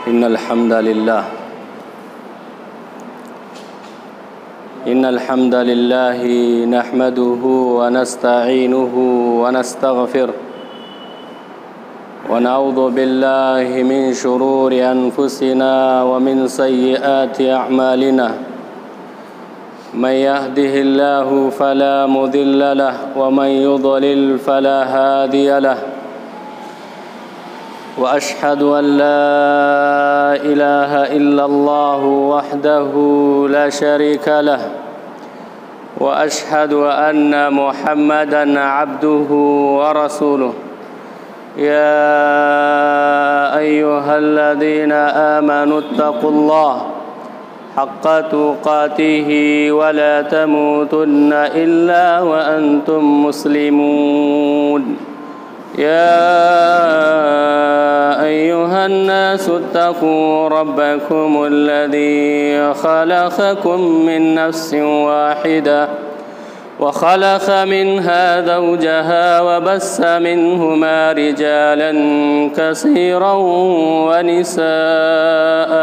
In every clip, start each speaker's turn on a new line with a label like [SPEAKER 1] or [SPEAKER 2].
[SPEAKER 1] इन्नल हम्दलिल्लाहि नहमदुहु व नस्तईनुहु व नस्तगफिरुह व नऊज़ु बिल्लाहि मिन शुरूरि अनफुसिना व मिन सय्यिआति अअमालिना मन यहदिहिल्लाहु फला मुदिल्ल लहु व मन युद्लिल फला हादिय लहु व अशहदु अन ला इलाहा इल्लल्लाहु वहदहु ला शरीका लहु व अशहदु अन्न मुहम्मदन अब्दुहु व रसूलुहु या अय्युहल्लज़ीना आमनुत्तक़ुल्लाह हक़्क़ तुक़ातिहि व ला तमूतुन्न इल्ला व अंतुम मुस्लिमून या अय्युहन्नासु इत्तक़ू रब्बकुमुल्लज़ी ख़लक़कुम मिन नफ्सिन वाहिदा व ख़लक़ मिन्हा ज़ौजहा व बस्स मिन्हुमा रिजालन कसीरन व निसाअ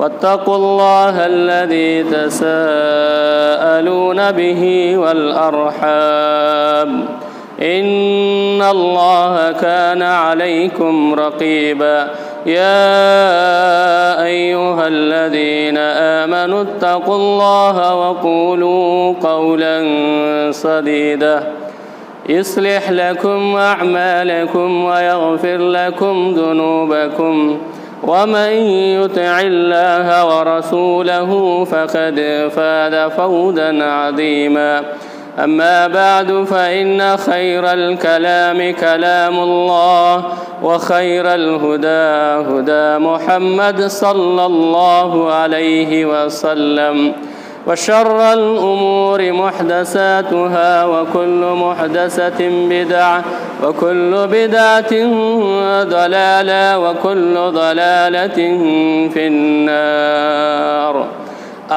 [SPEAKER 1] वत्तक़ुल्लाहा अल्लज़ी तसाअलून बिही वल अर्हाम इन्नल्लाहा काना अलैकुम रक़ीबा या अय्युहल्लज़ीना आमनुत्तक़ुल्लाहा व क़ूलू क़ौलन सदीदा युस्लिह लकुम अअमालकुम व यग़फिर लकुम ज़ुनूबकुम व मन युतिइल्लाहा व रसूलहु फ़क़द फ़ाज़ फ़ौज़न अज़ीमा अम्मा बअद फ़इन्न खैरल कलामि कलामुल्लाह व खैरल हुदा हुदा मुहम्मद सल्लल्लाहु अलैहि वसल्लम व शर्रल उमूरि मुहदसातुहा व कुल्लु मुहदसतिन बिदअह व कुल्लु बिदअतिन दलाला व कुल्लु दलालतिन फिन्नार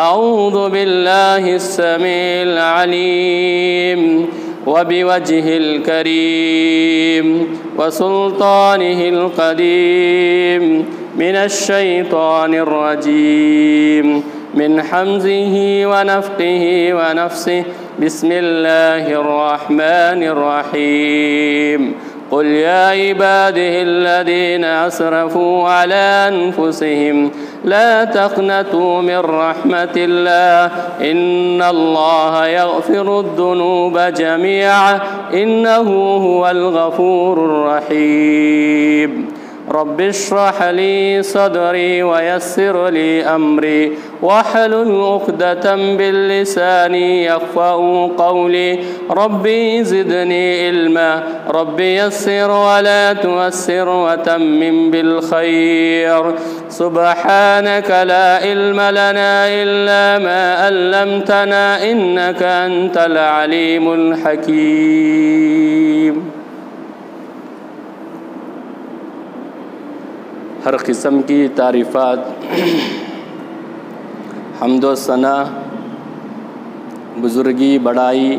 [SPEAKER 1] अऊज़ु बिल्लाहि अस्समीइल अलीम व बिवज्हिल करीम व सुल्तानिहिल क़दीम मिनश शैतानिर रजीम मिन हम्ज़िहि व नफ़्ख़िहि व नफ़्सिहि बिस्मिल्लाहिर रहमानिर रहीम क़ुल या इबादियल्लज़ीना असरफ़ू अला अनफ़ुसिहिम ला तक़नतू मिन रहमतिल्लाह इन्नल्लाहा यग़फ़िरुद्दुनूब जमीअन इन्नहु हुवल गफ़ूरुर रहीम रब्बि इश्रह ली सदरी व यस्सिर ली अम्री वहलुल उक़दतम मिन लिसानी यफ़क़हू क़ौली रब्बि ज़िदनी इल्मा रब्बि यस्सिर व ला तुअस्सिर व तम्मिम बिल खैर सुब्हानक ला इल्म लना इल्ला मा अल्लमतना इन्नका अंतल अलीमुल हकीम। हर किस्म की तारीफ़ात हम्द व सना बुज़ुर्गी बड़ाई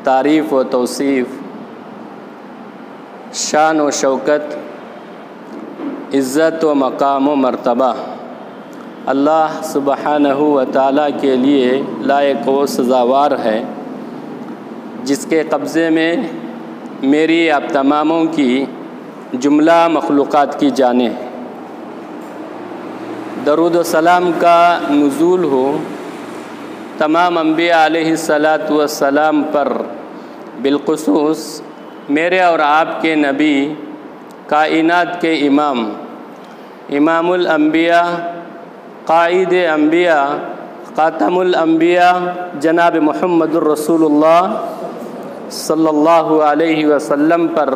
[SPEAKER 1] तारीफ़ व तौसीफ़ शान व शौकत इज़्ज़त व मकाम व मर्तबा अल्लाह सुब्हानहू व तआला के लिए लायक व सज़ावार है, जिसके कब्ज़े में मेरी आप तमामों की जुमला मखलूक़ात की जाने हैं। दरूद व सलाम का नुज़ूल हो तमाम अम्बिया अलैहिस्सलातु वस्सलाम पर, बिलख़ुसूस मेरे और आपके नबी कायनात के इमाम इमामुल अम्बिया क़ाइद अम्बिया ख़ातमुल अम्बिया जनाब मुहम्मदुर रसूलुल्लाह सल्लल्लाहु अलैहि वसल्लम पर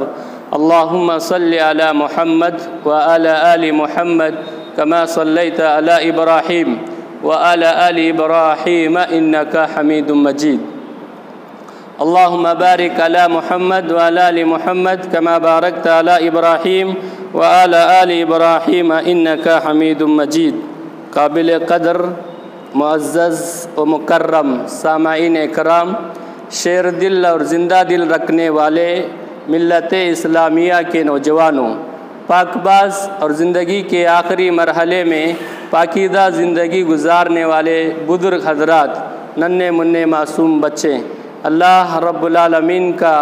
[SPEAKER 1] अल्लाहुम्मा सल्लि अला मुहम्मद व अला आलि मुहम्मद कमा सल्लैता अला इब्राहीम व अला आलि इब्राहीम इन्नका हमीदुम मजीद। अल्लाहुम्मा बारिक अला मुहम्मद व अला आलि मुहम्मद कमा बारकता अला इब्राहीम व अला आलि इब्राहीम इन्नका हमीदुम मजीद। काबिल क़दर मुअज़्ज़ज़ व मुकर्रम सामाईन इकराम, शेर दिल और ज़िंदा दिल रखने वाले मिल्लत इस्लामिया के नौजवानों, पाकबाज और ज़िंदगी के आखिरी मरहले में पाकीदा ज़िंदगी गुजारने वाले बुजुर्ग हजरात, नन्हे मुन्ने मासूम बच्चे, अल्लाह रब्बुल आलमीन का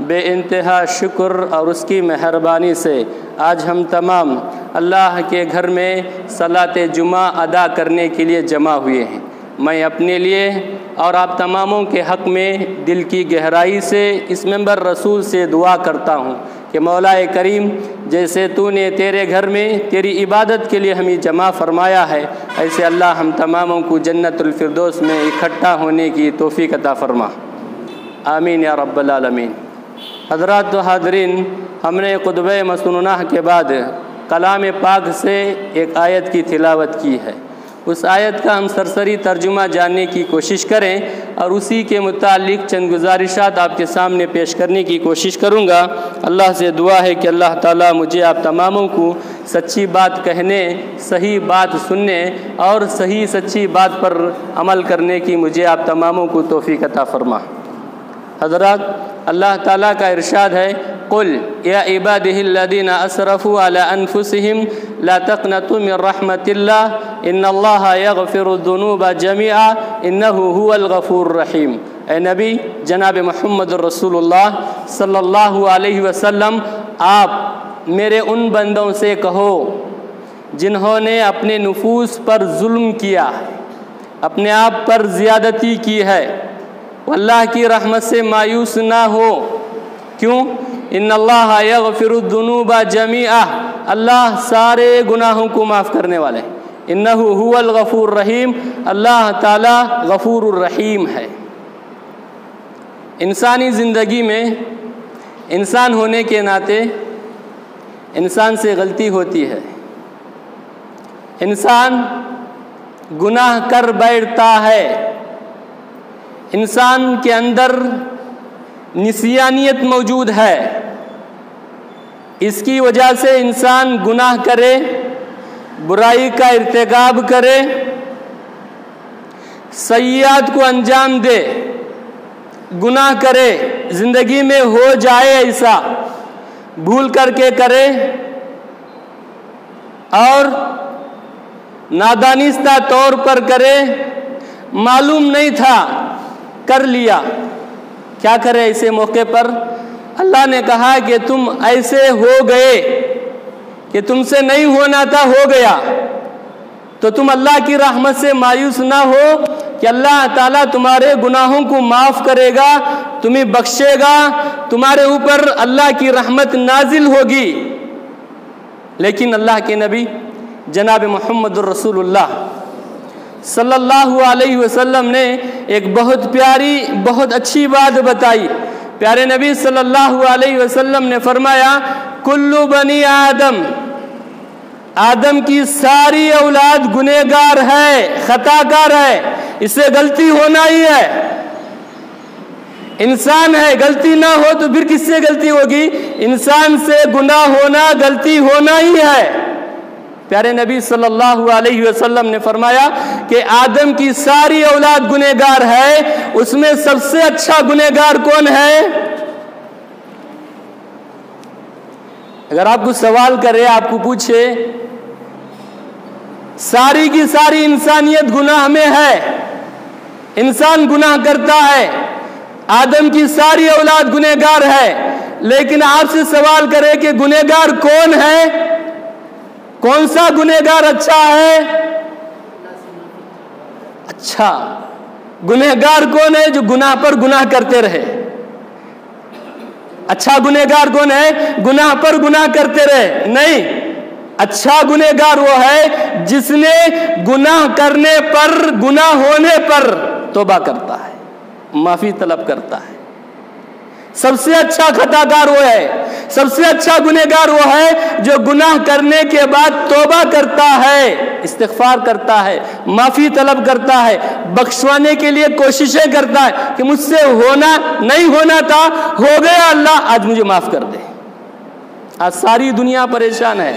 [SPEAKER 1] बेइंतहा शुक्र और उसकी मेहरबानी से आज हम तमाम अल्लाह के घर में सलात जुमा अदा करने के लिए जमा हुए हैं। मैं अपने लिए और आप तमामों के हक़ में दिल की गहराई से इस मेंबर रसूल से दुआ करता हूँ कि मौलाए करीम, जैसे तूने तेरे घर में तेरी इबादत के लिए हमें जमा फरमाया है, ऐसे अल्लाह हम तमामों को जन्नतुल फिरदौस में इकट्ठा होने की तौफीक अता फरमा। आमीन या रब्बल आलमीन। हज़रात व हाज़रीन, हमने ख़ुतबे मसनूनाह के बाद कलाम पाक से एक आयत की तिलावत की है। उस आयत का हम सरसरी तर्जुमा जानने की कोशिश करें और उसी के मुतालिक चंद गुजारिशात आपके सामने पेश करने की कोशिश करूँगा। अल्लाह से दुआ है कि अल्लाह ताला मुझे आप तमामों को सच्ची बात कहने, सही बात सुनने और सही सच्ची बात पर अमल करने की मुझे आप तमामों को तौफीक अता फरमा। हज़रात, अल्लाह ताला का इरशाद है, कुल या इबादिहिल्लज़ीना असरफ़ू अला अनफुसिहिम ला तक़नतू मिन रहमतिल्लाह इन्नल्लाहा यग़फ़िरुज़्ज़ुनूबा जमीआ इन्नहु हुवल गफ़ूरुर रहीम। ए नबी जनाब मुहम्मद रसूलुल्लाह सल्लल्लाहु अलैहि वसल्लम, आप मेरे उन बंदों से कहो जिन्होंने अपने नुफूस पर जुल्म किया, अपने आप पर ज़्यादती की है, अल्लाह की रहमत से मायूस ना हो। क्यों? इन्नल्लाह यग़फ़िरुज़्ज़ुनूबा जमीआ, अल्लाह सारे गुनाहों को माफ़ करने वाले। इन्नहु हुवल गफ़ूरुर रहीम, अल्लाह ताला गफ़ूरुर रहीम है। इंसानी ज़िंदगी में इंसान होने के नाते इंसान से गलती होती है। इंसान गुनाह कर बैठता है। इंसान के अंदर निसियानियत मौजूद है। इसकी वजह से इंसान गुनाह करे, बुराई का इर्तिकाब करे, सय्यात को अंजाम दे, गुनाह करे, ज़िंदगी में हो जाए ऐसा, भूल करके करे और नादानिस्ता तौर पर करे, मालूम नहीं था, कर लिया। क्या करे ऐसे मौके पर? अल्लाह ने कहा कि तुम ऐसे हो गए कि तुमसे नहीं होना था, हो गया। तो तुम अल्लाह की रहमत से मायूस ना हो कि अल्लाह ताला तुम्हारे गुनाहों को माफ़ करेगा, तुम्हें बख्शेगा, तुम्हारे ऊपर अल्लाह की रहमत नाजिल होगी। लेकिन अल्लाह के नबी जनाब मुहम्मदुर रसूलुल्लाह सल्लल्लाहु अलैहि वसल्लम ने एक बहुत प्यारी, बहुत अच्छी बात बताई। प्यारे नबी सल्लल्लाहु अलैहि वसल्लम ने फरमाया, कुल्लु बनी आदम, आदम की सारी औलाद गुनहगार है, खताकार है, इससे गलती होना ही है। इंसान है, गलती ना हो तो फिर किससे गलती होगी? इंसान से गुनाह होना, गलती होना ही है। प्यारे नबी सल्लल्लाहु अलैहि वसल्लम ने फरमाया कि आदम की सारी औलाद गुनहगार है, उसमें सबसे अच्छा गुनहगार कौन है? अगर आपको सवाल करे, आपको पूछे, सारी की सारी इंसानियत गुनाह में है, इंसान गुनाह करता है, आदम की सारी औलाद गुनहगार है, लेकिन आपसे सवाल करे कि गुनहगार कौन है? कौन सा गुनहगार अच्छा है? अच्छा, गुनहगार कौन है? जो गुनाह पर गुनाह करते रहे। अच्छा गुनहगार कौन है? गुनाह पर गुनाह करते रहे नहीं। अच्छा गुनहगार वो है जिसने गुनाह करने पर, गुनाह होने पर तौबा करता है, माफी तलब करता है। सबसे अच्छा खताकार वो है, सबसे अच्छा गुनहगार वो है जो गुनाह करने के बाद तौबा करता है, इस्तिग़फ़ार करता है, माफ़ी तलब करता है, बख्शवाने के लिए कोशिशें करता है कि मुझसे होना नहीं होना था, हो गया, अल्लाह आज मुझे माफ़ कर दे। आज सारी दुनिया परेशान है,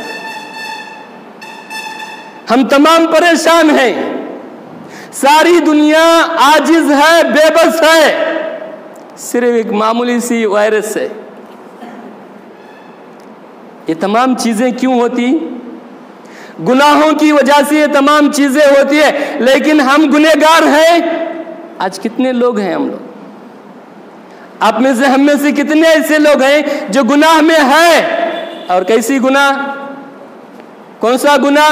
[SPEAKER 1] हम तमाम परेशान हैं, सारी दुनिया आजिज़ है, बेबस है, सिर्फ एक मामूली सी वायरस से। ये तमाम चीज़ें क्यों होती? गुनाहों की वजह से ये तमाम चीज़ें होती है। लेकिन हम गुनहगार हैं। आज कितने लोग हैं हम लोग, आप में से हम में से कितने ऐसे लोग हैं जो गुनाह में है? और कैसी गुनाह? कौन सा गुनाह?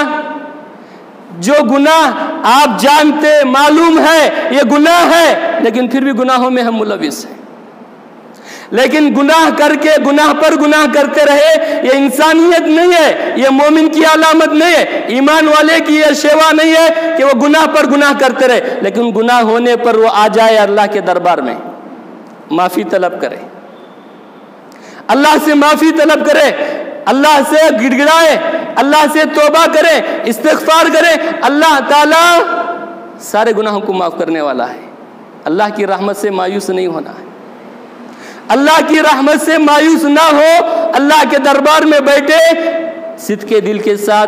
[SPEAKER 1] जो गुनाह आप जानते, मालूम है ये गुनाह है, लेकिन फिर भी गुनाहों में हम मुलविस हैं। लेकिन गुनाह करके गुनाह पर गुनाह करते रहे, ये इंसानियत नहीं है, ये मोमिन की अलामत नहीं है, ईमान वाले की ये सेवा नहीं है कि वो गुनाह पर गुनाह करते रहे। लेकिन गुनाह होने पर वो आ जाए अल्लाह के दरबार में, माफ़ी तलब करे, अल्लाह से माफ़ी तलब करे, अल्लाह से गिड़गिड़ाए, अल्लाह से तौबा करे, इस्तिग़फ़ार करे। अल्लाह ताला सारे गुनाहों को माफ़ करने वाला है। अल्लाह की रहमत से मायूस नहीं होना है। अल्लाह की रहमत से मायूस ना हो, अल्लाह के दरबार में बैठे सिद्क़ के दिल के साथ,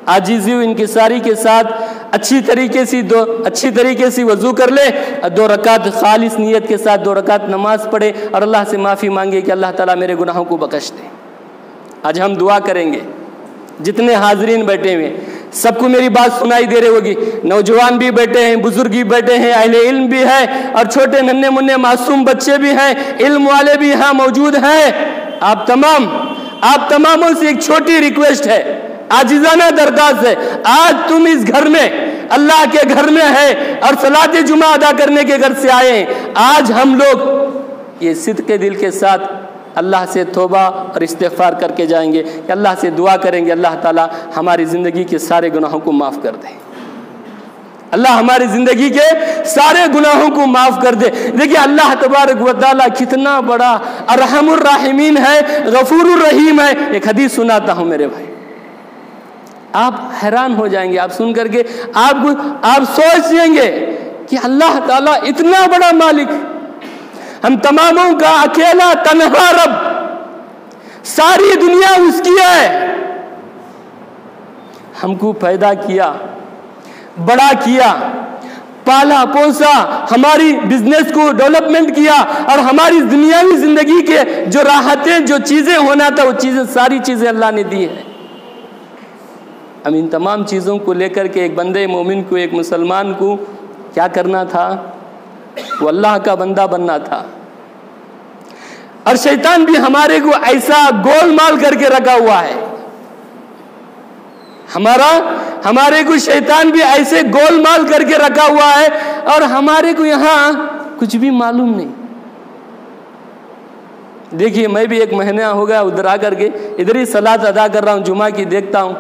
[SPEAKER 1] आजीज़ी व इंकिसारी के साथ अच्छी तरीके से वज़ू कर ले, 2 रकात खालिस नियत के साथ 2 रकात नमाज पढ़े और अल्लाह से माफ़ी मांगे कि अल्लाह ताला मेरे गुनाहों को बख्श दे। आज हम दुआ करेंगे, जितने हाज़रीन बैठे हुए सबको मेरी बात सुनाई दे रही होगी, नौजवान भी बैठे हैं, बुजुर्ग भी बैठे हैं, अहले इल्म भी है और छोटे नन्हे मुन्ने मासूम बच्चे भी हैं, इल्म वाले भी यहाँ मौजूद हैं। आप तमामों से एक छोटी रिक्वेस्ट है, आजिज़ाना दरख्वास्त है, आज तुम इस घर में, अल्लाह के घर में है और सलाते जुमा अदा करने के घर से आए हैं। आज हम लोग ये सिद्क़ के दिल के साथ अल्लाह से तौबा और इस्तिग़फ़ार करके जाएंगे कि अल्लाह से दुआ करेंगे, अल्लाह ताला हमारी ज़िंदगी के सारे गुनाहों को माफ़ कर दे, अल्लाह हमारी ज़िंदगी के सारे गुनाहों को माफ़ कर दे। देखिए अल्लाह तबारक व तआला कितना बड़ा अरहमुर राहिमीन है, गफूरुर रहीम है। एक हदीस सुनाता हूँ मेरे भाई, आप हैरान हो जाएंगे, आप सुन करके आप सोचेंगे कि अल्लाह ताला इतना बड़ा मालिक, हम तमामों का अकेला तन्हा रब, सारी दुनिया उसकी है, हमको पैदा किया, बड़ा किया, पाला पोसा, हमारी बिजनेस को डेवलपमेंट किया और हमारी दुनियावी जिंदगी के जो राहतें, जो चीज़ें होना था वो चीज़ें, सारी चीज़ें अल्लाह ने दी है। हम इन तमाम चीज़ों को लेकर के एक बंदे मोमिन को, एक मुसलमान को क्या करना था? वो अल्लाह का बंदा बनना था। और शैतान भी हमारे को ऐसा गोलमाल करके रखा हुआ है, हमारे को शैतान भी ऐसे गोलमाल करके रखा हुआ है और हमारे को यहाँ कुछ भी मालूम नहीं। देखिए मैं भी 1 महीना हो गया उधर आकर के इधर ही सलात अदा कर रहा हूँ, जुमा की देखता हूँ।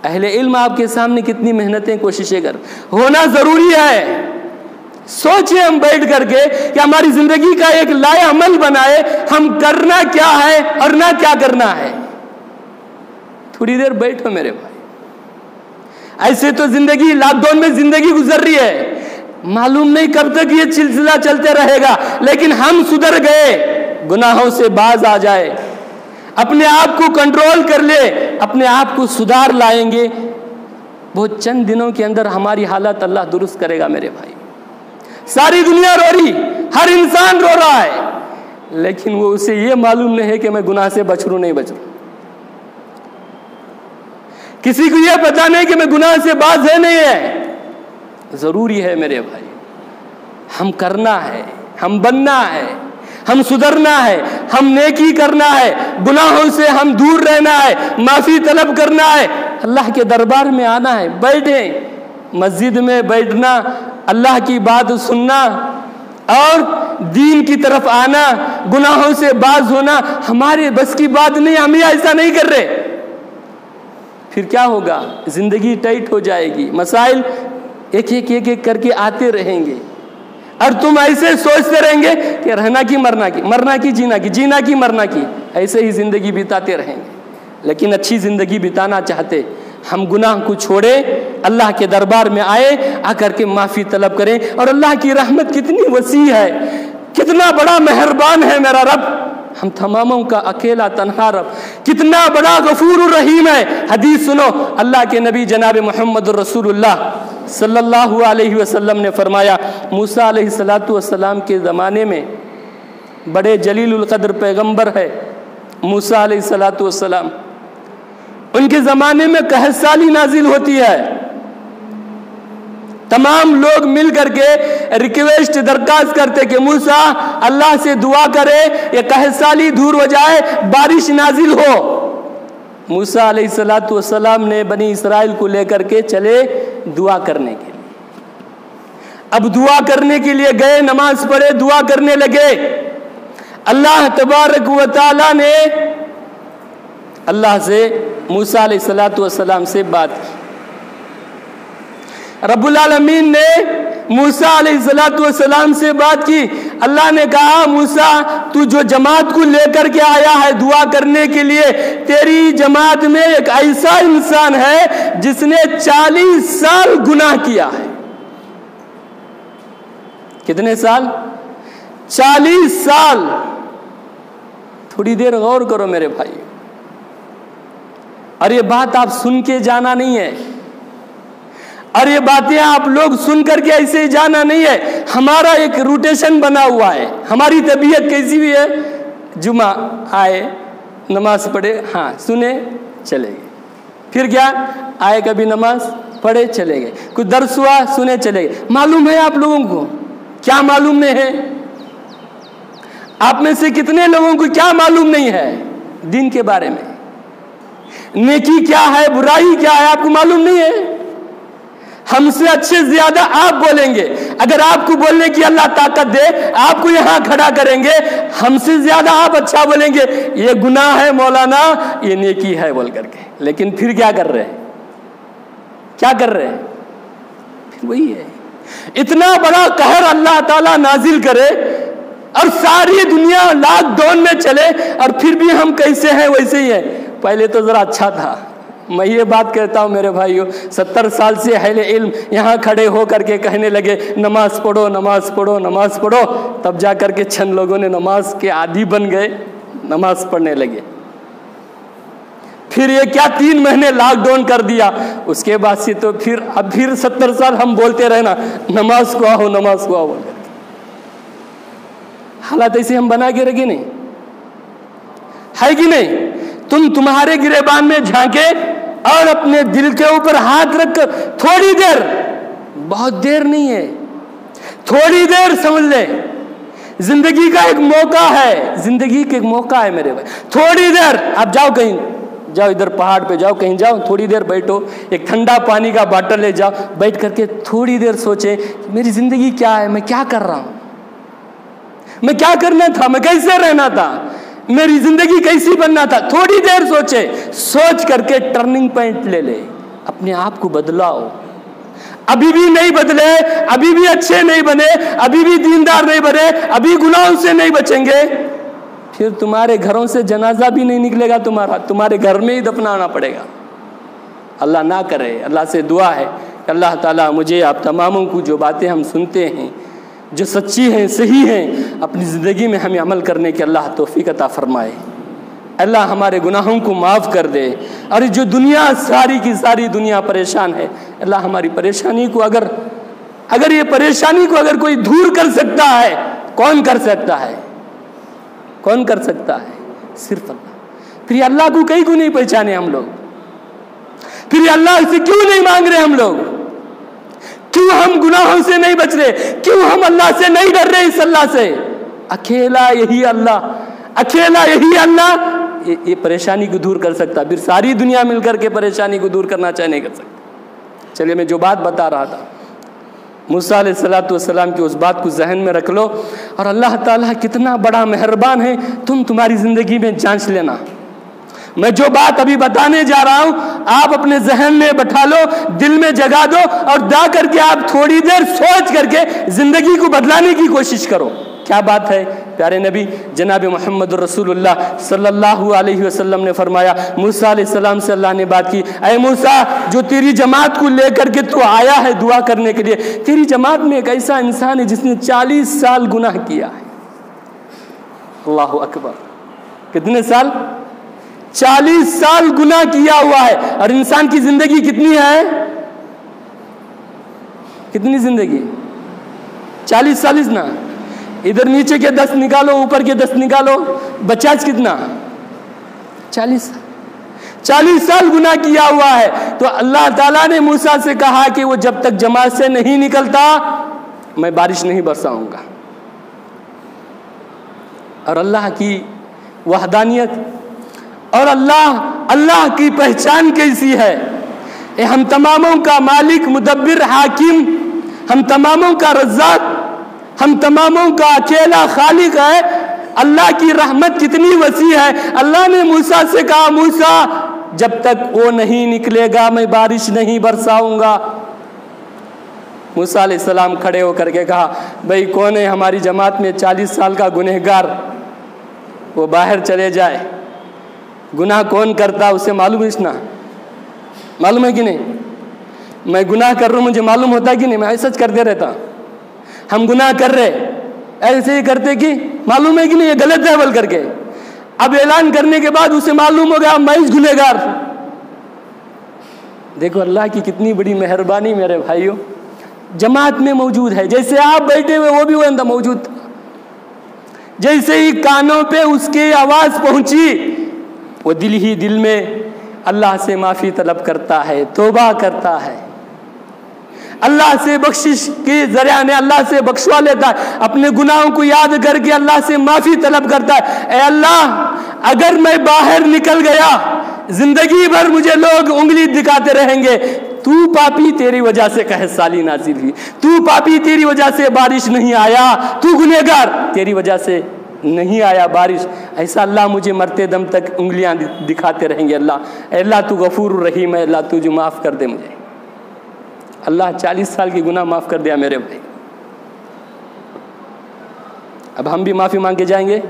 [SPEAKER 1] अहले इल्म आपके सामने कितनी मेहनतें, कोशिशें कर, होना ज़रूरी है। सोचिए हम बैठ करके कि हमारी ज़िंदगी का एक लाए अमल बनाए, हम करना क्या है और ना क्या करना है। थोड़ी देर बैठो मेरे भाई, ऐसे तो जिंदगी, लॉकडाउन में जिंदगी गुजर रही है, मालूम नहीं कब तक ये सिलसिला चलते रहेगा। लेकिन हम सुधर गए, गुनाहों से बाज आ जाए, अपने आप को कंट्रोल कर ले, अपने आप को सुधार लाएंगे, बहुत चंद दिनों के अंदर हमारी हालत अल्लाह दुरुस्त करेगा मेरे भाई। सारी दुनिया रो रही, हर इंसान रो रहा है, लेकिन वो उसे ये मालूम नहीं है कि मैं गुनाह से बच रू नहीं बच रू। किसी को ये पता नहीं कि मैं गुनाह से बाज है नहीं है। जरूरी है मेरे भाई, हम करना है, हम बनना है, हम सुधरना है, हम नेकी करना है, गुनाहों से हम दूर रहना है, माफ़ी तलब करना है, अल्लाह के दरबार में आना है। बैठे मस्जिद में बैठना, अल्लाह की बात सुनना और दीन की तरफ आना, गुनाहों से बाज होना हमारे बस की बात नहीं, हम ऐसा नहीं कर रहे। फिर क्या होगा? जिंदगी टाइट हो जाएगी, मसाइल एक एक करके आते रहेंगे और तुम ऐसे सोचते रहेंगे कि रहना की मरना की, मरना की जीना की, जीना की मरना की, ऐसे ही जिंदगी बिताते रहेंगे। लेकिन अच्छी जिंदगी बिताना चाहते, हम गुनाह को छोड़े, अल्लाह के दरबार में आए, आकर के माफ़ी तलब करें। और अल्लाह की रहमत कितनी वसी है, कितना बड़ा मेहरबान है मेरा रब, हम तमामों का अकेला तन्हा रब, कितना बड़ा गफूर रहीम है। हदीस सुनो, अल्लाह के नबी जनाब मोहम्मद रसूलुल्लाह सल्लल्लाहु अलैहि वसल्लम ने फरमाया, मूसा अलैहिस्सलातु वस्सलाम के ज़माने में बड़े जलीलुल क़द्र पैगम्बर है, मूसा अलैहिस्सलातु वस्सलाम, उनके ज़माने में कहत साली नाजिल होती है। तमाम लोग मिल करके रिक्वेस्ट दरखास्त करते कि मूसा अल्लाह से दुआ करे या कहत साली दूर हो जाए, बारिश नाजिल हो। मूसा अलैहिस्सलातु वस्सलाम ने बनी इसराइल को लेकर के चले दुआ करने के लिए। अब दुआ करने के लिए गए, नमाज पढ़े, दुआ करने लगे। अल्लाह तबारक व तआला ने अल्लाह से मूसा अलैहिस्सलातु वस्सलाम से बात की। रब्बुल आलमीन ने मूसा अलैहिस्सलातु वस्सलाम से बात की। अल्लाह ने कहा, मूसा तू जो जमात को लेकर के आया है दुआ करने के लिए, तेरी जमात में एक ऐसा इंसान है जिसने 40 साल गुनाह किया है। कितने साल? 40 साल। थोड़ी देर गौर करो मेरे भाई, और ये बात आप सुन के जाना नहीं है, और ये बातें आप लोग सुन करके ऐसे ही जाना नहीं है। हमारा एक रोटेशन बना हुआ है। हमारी तबीयत कैसी भी है, जुमा आए, नमाज पढ़े, हाँ सुने चले गए, फिर क्या आए, कभी नमाज पढ़े चले गए, कुछ दर्स हुआ सुने चले गए। मालूम है आप लोगों को? क्या मालूम नहीं है? आप में से कितने लोगों को क्या मालूम नहीं है दीन के बारे में? नेकी क्या है, बुराई क्या है, आपको मालूम नहीं है? हमसे अच्छे ज्यादा आप बोलेंगे। अगर आपको बोलने की अल्लाह ताकत दे, आपको यहां खड़ा करेंगे, हमसे ज्यादा आप अच्छा बोलेंगे, ये गुनाह है मौलाना, ये नेकी है बोल करके। लेकिन फिर क्या कर रहे हैं? क्या कर रहे हैं? फिर वही है। इतना बड़ा कहर अल्लाह ताला नाजिल करे और सारी दुनिया लॉकडाउन में चले, और फिर भी हम कैसे हैं वैसे ही हैं। पहले तो जरा अच्छा था। मैं ये बात कहता हूँ मेरे भाइयों, 70 साल से अहले इल्म यहाँ खड़े हो करके कहने लगे नमाज पढ़ो, नमाज पढ़ो, नमाज पढ़ो, तब जा करके चंद लोगों ने नमाज के आदी बन गए, नमाज पढ़ने लगे। फिर ये क्या 3 महीने लॉकडाउन कर दिया, उसके बाद से तो फिर 70 साल हम बोलते रहना नमाज को आओ, नमाज को आओ। हालात ऐसे हम बना के रखे नहीं है कि नहीं? तुम्हारे गिरेबान में झांके और अपने दिल के ऊपर हाथ रखकर थोड़ी देर, बहुत देर नहीं है, थोड़ी देर समझ ले, जिंदगी का एक मौका है, जिंदगी का एक मौका है मेरे भाई। थोड़ी देर आप जाओ, कहीं जाओ, इधर पहाड़ पे जाओ, कहीं जाओ, थोड़ी देर बैठो, एक ठंडा पानी का बाटल ले जाओ, बैठ करके थोड़ी देर सोचे मेरी जिंदगी क्या है, मैं क्या कर रहा हूं, मैं क्या करना था, मैं कैसे रहना था, मेरी जिंदगी कैसी बनना था। थोड़ी देर सोचे, सोच करके टर्निंग पॉइंट ले ले, अपने आप को बदलाओ। अभी भी नहीं बदले, अभी भी अच्छे नहीं बने, अभी भी दीनदार नहीं बने, अभी गुनाहों से नहीं बचेंगे, फिर तुम्हारे घरों से जनाजा भी नहीं निकलेगा, तुम्हारे घर में ही दफनाना पड़ेगा। अल्लाह ना करे। अल्लाह से दुआ है, अल्लाह ताला मुझे आप तमामों को जो बातें हम सुनते हैं जो सच्ची हैं, सही हैं, अपनी ज़िंदगी में हमें अमल करने की अल्लाह तौफीक अता फरमाए। अल्लाह हमारे गुनाहों को माफ़ कर दे। और जो दुनिया सारी की सारी दुनिया परेशान है, अल्लाह हमारी परेशानी को अगर ये परेशानी को अगर कोई दूर कर सकता है, कौन कर सकता है? कौन कर सकता है? सिर्फ अल्लाह। फिर अल्लाह को कहीं को नहीं पहचाने हम लोग? फिर अल्लाह से क्यों नहीं मांग रहे हम लोग? क्यों हम गुनाहों से नहीं बच रहे? क्यों हम अल्लाह से नहीं डर रहे? इस अल्लाह से, अकेला यही अल्लाह, अकेला यही अल्लाह ये परेशानी को दूर कर सकता। फिर सारी दुनिया मिलकर के परेशानी को दूर करना चाहे नहीं कर सकता। चलिए, मैं जो बात बता रहा था मूसा अलैहिस्सलातु वस्सलाम की, उस बात को जहन में रख लो। और अल्लाह ताला कितना बड़ा मेहरबान है, तुम्हारी जिंदगी में जांच लेना। मैं जो बात अभी बताने जा रहा हूं, आप अपने जहन में बैठा लो, दिल में जगा दो, और जा करके आप थोड़ी देर सोच करके जिंदगी को बदलाने की कोशिश करो। क्या बात है? प्यारे नबी जनाब मोहम्मद रसूलुल्लाह सल्लल्लाहु अलैहि वसल्लम ने फरमाया, मूसा अलैहिस्सलाम से अल्लाह ने बात की, ऐ मूसा, जो तेरी जमात को लेकर के तू आया है दुआ करने के लिए, तेरी जमात में एक ऐसा इंसान है जिसने 40 साल गुनाह किया है। अल्लाहु अकबर। कितने साल? 40 साल गुनाह किया हुआ है। और इंसान की जिंदगी कितनी है? कितनी जिंदगी? 40 ना, इधर नीचे के 10 निकालो, ऊपर के 10 निकालो, बचा कितना? 40 साल गुनाह किया हुआ है। तो अल्लाह ताला ने मूसा से कहा कि वो जब तक जमात से नहीं निकलता मैं बारिश नहीं बरसाऊंगा। और अल्लाह की वहदानियत और अल्लाह की पहचान कैसी है। हम तमामों का मालिक, मुदब्बिर, हाकिम, हम तमामों का रज़्ज़ाक़, हम तमामों का अकेला खालिक है। अल्लाह की रहमत कितनी वसी है। अल्लाह ने मूसा से कहा, मूसा जब तक वो नहीं निकलेगा मैं बारिश नहीं बरसाऊंगा। मूसा अलैहिस्सलाम खड़े होकर के कहा, भाई कौन है हमारी जमात में 40 साल का गुनहगार, वो बाहर चले जाए। गुनाह कौन करता उसे मालूम है ना? मालूम है कि नहीं? मैं गुनाह कर रहा हूँ, मुझे मालूम होता है कि नहीं? मैं ऐसा करते रहता। हम गुनाह कर रहे ऐसे ही करते कि मालूम है कि नहीं ये गलत है बोल करके। अब ऐलान करने के बाद उसे मालूम हो गया मैं इस गुनहगार। देखो अल्लाह की कितनी बड़ी मेहरबानी मेरे भाइयों, जमात में मौजूद है। जैसे आप बैठे हुए वो भी वो अंदर मौजूद था। जैसे ही कानों पे उसकी आवाज पहुंची वो दिल ही दिल में अल्लाह से माफ़ी तलब करता है, तौबा करता है, अल्लाह से बख्शिश के जरिया ने अल्लाह से बख्शवा लेता है, अपने गुनाहों को याद करके अल्लाह से माफ़ी तलब करता है। ए अल्लाह अगर मैं बाहर निकल गया जिंदगी भर मुझे लोग उंगली दिखाते रहेंगे, तू पापी तेरी वजह से कहत साली नाजिल हुई, तू पापी तेरी वजह से बारिश नहीं आया, तू गुनहगार तेरी वजह से नहीं आया बारिश। ऐसा अल्लाह मुझे मरते दम तक उंगलियां दिखाते रहेंगे। अल्लाह तू गफूर रहीम है, अल्लाह तुझे माफ़ कर दे मुझे। अल्लाह 40 साल की गुनाह माफ़ कर दिया मेरे भाई। अब हम भी माफ़ी मांग के जाएंगे,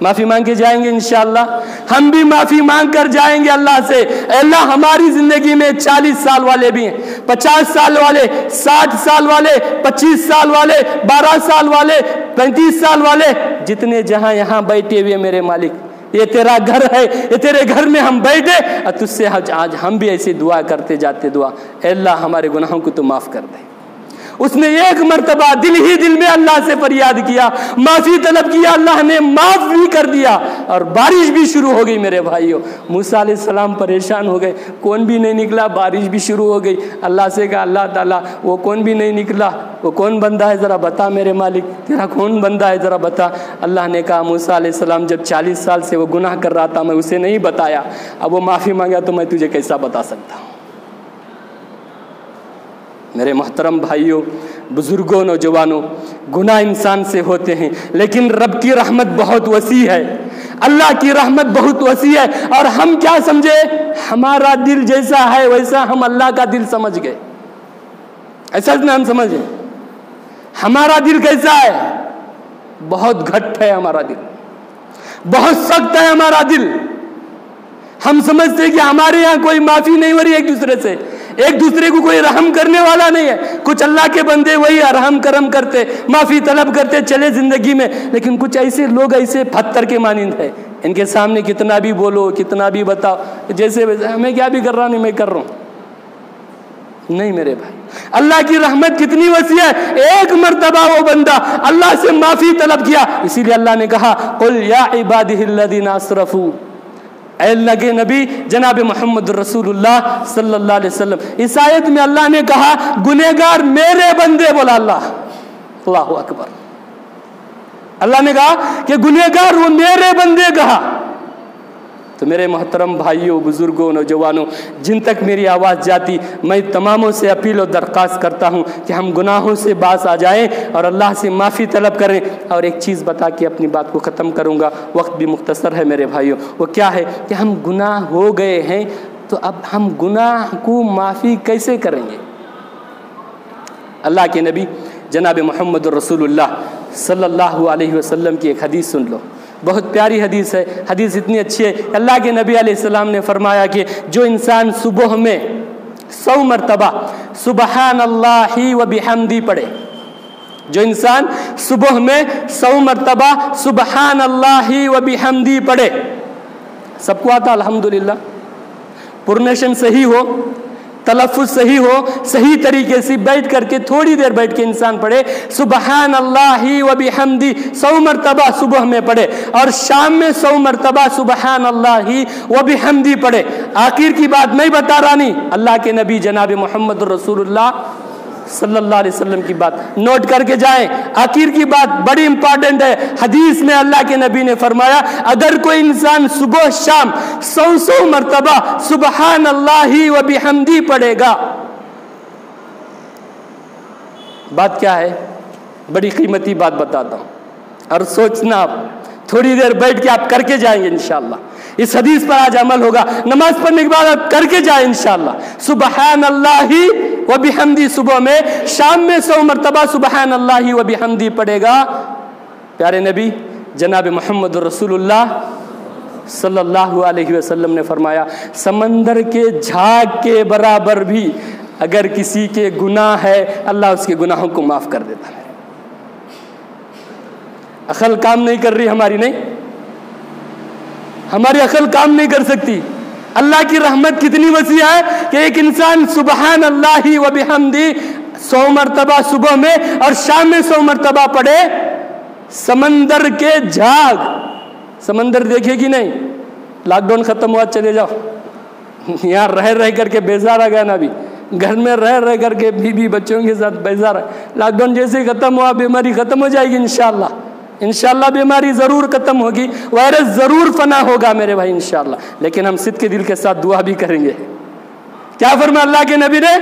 [SPEAKER 1] माफ़ी मांग के जाएंगे इंशाअल्लाह। हम भी माफ़ी मांग कर जाएंगे अल्लाह से। अल्लाह हमारी ज़िंदगी में 40 साल वाले भी हैं, 50 साल वाले, 60 साल वाले, 25 साल वाले, 12 साल वाले, 35 साल वाले, जितने जहां यहाँ बैठे हुए मेरे मालिक, ये तेरा घर है, ये तेरे घर में हम बैठे और तुझसे आज हम भी ऐसी दुआ करते जाते दुआ, अल्लाह हमारे गुनाहों को तो माफ़ कर दे। उसने एक मर्तबा दिल ही दिल में अल्लाह से फरियाद किया, माफ़ी तलब किया, अल्लाह ने माफ़ भी कर दिया और बारिश भी शुरू हो गई मेरे भाइयों। मूसा अलैहिस्सलाम परेशान हो गए, कौन भी नहीं निकला, बारिश भी शुरू हो गई। अल्लाह से कहा, अल्लाह ताला वो कौन भी नहीं निकला, वो कौन बंदा है ज़रा बता मेरे मालिक, तेरा कौन बंदा है ज़रा बता। अल्लाह ने कहा, मूसा अलैहिस्सलाम जब 40 साल से वो गुनाह कर रहा था मैं उसे नहीं बताया, अब वो माफ़ी मांगा तो मैं तुझे कैसा बता सकता हूँ। मेरे मोहतरम भाइयों, बुजुर्गों, नौजवानों, गुनाह इंसान से होते हैं लेकिन रब की रहमत बहुत वसी है, अल्लाह की रहमत बहुत वसी है। और हम क्या समझे, हमारा दिल जैसा है वैसा हम अल्लाह का दिल समझ गए, ऐसा ना हम समझे। हमारा दिल कैसा है, बहुत घट है हमारा दिल, बहुत सख्त है हमारा दिल। हम समझते हैं कि हमारे यहाँ कोई माफ़ी नहीं हो रही एक दूसरे से, एक दूसरे को कोई रहम करने वाला नहीं है। कुछ अल्लाह के बंदे वही रहम करम करते, माफ़ी तलब करते चले ज़िंदगी में, लेकिन कुछ ऐसे लोग ऐसे पत्थर के मानिंद है, इनके सामने कितना भी बोलो, कितना भी बताओ, जैसे वैसे मैं क्या भी कर रहा नहीं, मैं कर रहा हूँ नहीं मेरे भाई। अल्लाह की रहमत कितनी वसी है, एक मर्तबा वो बंदा अल्लाह से माफ़ी तलब किया, इसीलिए अल्लाह ने कहा, कुल या इबादिहिल्लज़ीना असरफू, अल्लाह के नबी जनाब मोहम्मद रसूलुल्लाह सल्लल्लाहु अलैहि वसल्लम, इस आयत में अल्लाह ने कहा गुनहगार मेरे बंदे, बोला अल्लाह, अल्लाहु अकबर। अल्लाह ने कहा कि गुनहगार वो मेरे बंदे कहा। तो मेरे मोहतरम भाइयों, बुजुर्गों, नौजवानों, जिन तक मेरी आवाज़ जाती, मैं तमामों से अपील और दरख्वास्त करता हूँ कि हम गुनाहों से बाज आ जाएं और अल्लाह से माफ़ी तलब करें। और एक चीज़ बता के अपनी बात को ख़त्म करूँगा, वक्त भी मुख्तसर है मेरे भाइयों। वो क्या है कि हम गुनाह हो गए हैं तो अब हम गुनाह को माफ़ी कैसे करेंगे। अल्लाह के नबी जनाब मोहम्मद रसूलुल्लाह सल्लल्लाहु अलैहि वसल्लम की एक हदीस सुन लो, बहुत प्यारी हदीस है। हदीस इतनी अच्छी है, अल्लाह के नबी अलैहिस्सलाम ने फरमाया कि जो इंसान सुबह में 100 मरतबा सुबहानल्लाहि व बिहम्दी पढ़े, जो इंसान सुबह में 100 मरतबा सुबहानल्लाहि व बिहम्दी पढ़े, सबको आता अल्हम्दुलिल्लाह, प्रोनेशन सही हो, तलफ़ुज़ सही हो, सही तरीके से बैठ करके थोड़ी देर बैठ के इंसान पढ़े सुबहान अल्लाहि व बिहम्दी 100 मरतबा सुबह में पढ़े और शाम में 100 मरतबा सुबहान अल्लाहि व बिहम्दी पढ़े। आखिर की बात नहीं बता रानी, अल्लाह के नबी जनाब मोहम्मद रसूलुल्लाह सल्लल्लाहु अलैहि वसल्लम की बात नोट करके जाएं। आखिर की बात बड़ी इंपॉर्टेंट है। हदीस में अल्लाह के नबी ने फरमाया, अगर कोई इंसान सुबह शाम 100 मरतबा सुबहान अल्लाहि व बिहम्दी पढ़ेगा, बात क्या है, बड़ी कीमती बात बताता हूं और सोचना, आप थोड़ी देर बैठ के आप करके जाएंगे इंशाअल्लाह। इस हदीस पर आज अमल होगा। नमाज पढ़ने के बाद आप करके जाए इंशाअल्लाह। सुबहान अल्लाहि व बिहम्दी सुबह में, शाम में 100 मरतबा सुबहान अल्लाहि व बिहम्दी पढ़ेगा। प्यारे नबी जनाब मोहम्मद रसूलुल्लाह सल्लल्लाहु अलैहि वसल्लम ने फरमाया, समंदर के झाग के बराबर भी अगर किसी के गुनाह है, अल्लाह उसके गुनाहों को माफ कर देता है। अकल काम नहीं कर रही हमारी, नहीं, हमारी अकल काम नहीं कर सकती। अल्लाह की रहमत कितनी वसी है कि एक इंसान सुबहान अल्लाहि व बिहम्दी 100 मरतबा सुबह में और शाम में 100 मरतबा पढ़े। समंदर के झाग, समंदर देखे कि नहीं, लॉकडाउन खत्म हुआ चले जाओ, यहाँ रह रह करके बेजार आ गया ना, अभी घर में रह रह करके बीवी बच्चों के साथ बेजार। लॉकडाउन जैसे खत्म हुआ बीमारी खत्म हो जाएगी इंशाअल्लाह, इंशाअल्लाह बीमारी ज़रूर ख़त्म होगी, वायरस ज़रूर फना होगा मेरे भाई इंशाअल्लाह। लेकिन हम सिद्ध के दिल के साथ दुआ भी करेंगे। क्या फरमाया अल्लाह के नबी ने,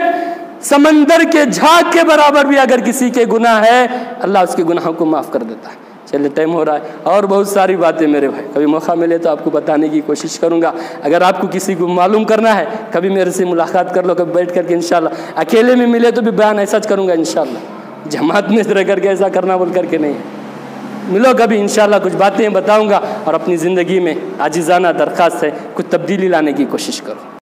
[SPEAKER 1] समंदर के झाग के बराबर भी अगर किसी के गुनाह है, अल्लाह उसके गुनाहों को माफ़ कर देता है। चलिए टाइम हो रहा है, और बहुत सारी बातें मेरे भाई, कभी मौका मिले तो आपको बताने की कोशिश करूँगा। अगर आपको किसी को मालूम करना है, कभी मेरे से मुलाकात कर लो, कभी बैठ करके इंशाअल्लाह। अकेले में मिले तो भी बयान ऐसा करूँगा इंशाअल्लाह, जमात में रह करके ऐसा करना बोल करके नहीं, मिलो कभी इंशाअल्लाह, कुछ बातें बताऊंगा और अपनी ज़िंदगी में आजिज़ाना दरख्वास्त है कुछ तब्दीली लाने की कोशिश करो।